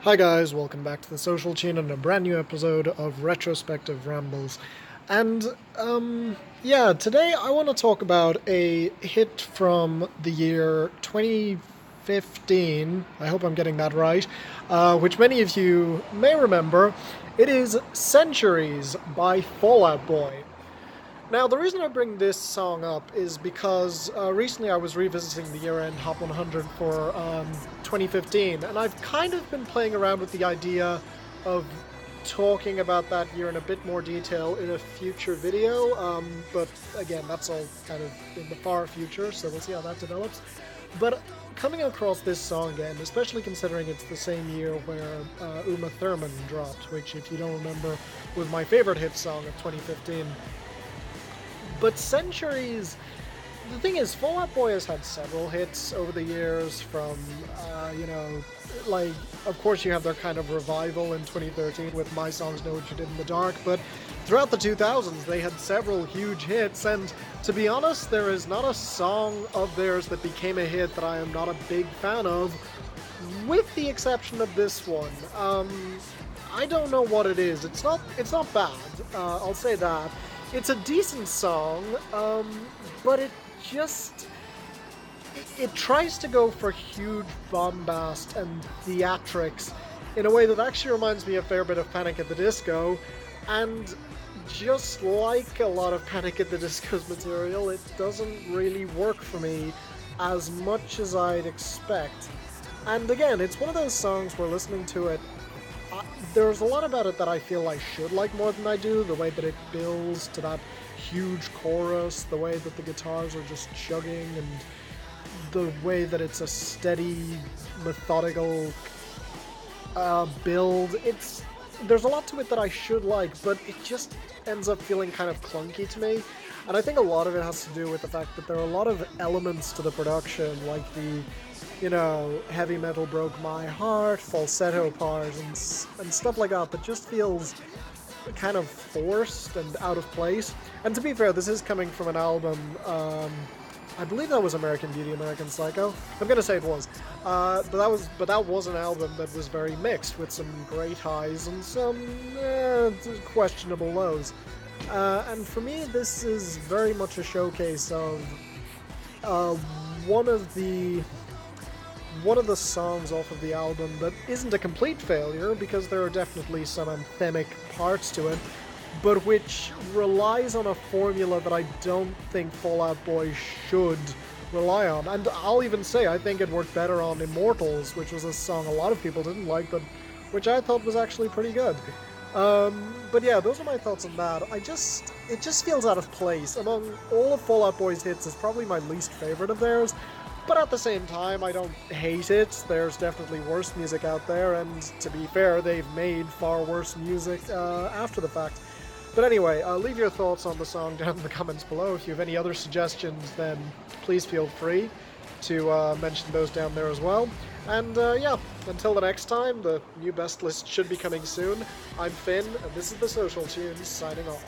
Hi guys, welcome back to the Social Chain and a brand new episode of Retrospective Rambles. And, yeah, today I want to talk about a hit from the year 2015. I hope I'm getting that right, which many of you may remember. It is Centuries by Fall Out Boy. Now, the reason I bring this song up is because recently I was revisiting the year-end Hot 100 for 2015, and I've kind of been playing around with the idea of talking about that year in a bit more detail in a future video, but again, that's all kind of in the far future, so we'll see how that develops. But coming across this song again, especially considering it's the same year where Uma Thurman dropped, which, if you don't remember, was my favorite hit song of 2015. But Centuries, the thing is, Fall Out Boy has had several hits over the years from, like, of course you have their kind of revival in 2013 with My Songs Know What You Did in the Dark, but throughout the 2000s they had several huge hits, and to be honest, there is not a song of theirs that became a hit that I am not a big fan of, with the exception of this one. I don't know what it is. It's not bad, I'll say that. It's a decent song, but it just... It tries to go for huge bombast and theatrics in a way that actually reminds me a fair bit of Panic at the Disco, and just like a lot of Panic at the Disco's material, it doesn't really work for me as much as I'd expect. And again, it's one of those songs where listening to it, there's a lot about it that I feel I should like more than I do. The way that it builds to that huge chorus, the way that the guitars are just chugging, and the way that it's a steady, methodical build. There's a lot to it that I should like, but it just ends up feeling kind of clunky to me. And I think a lot of it has to do with the fact that there are a lot of elements to the production, like the heavy metal broke my heart, falsetto part, and stuff like that just feels kind of forced and out of place. And to be fair, this is coming from an album, I believe that was American Beauty, American Psycho. I'm gonna say it was. But that was an album that was very mixed, with some great highs and some questionable lows. And for me, this is very much a showcase of one of the songs off of the album that isn't a complete failure, because there are definitely some anthemic parts to it, but which relies on a formula that I don't think Fall Out Boy should rely on. And I'll even say I think it worked better on Immortals, which was a song a lot of people didn't like, but which I thought was actually pretty good. But yeah, those are my thoughts on that. It just feels out of place. Among all of Fall Out Boy's hits, it's probably my least favorite of theirs. But at the same time, I don't hate it. There's definitely worse music out there, and to be fair, they've made far worse music after the fact. But anyway, leave your thoughts on the song down in the comments below. If you have any other suggestions, then please feel free to mention those down there as well. And yeah, until the next time, the new best list should be coming soon. I'm Finn, and this is the Social Tunes, signing off.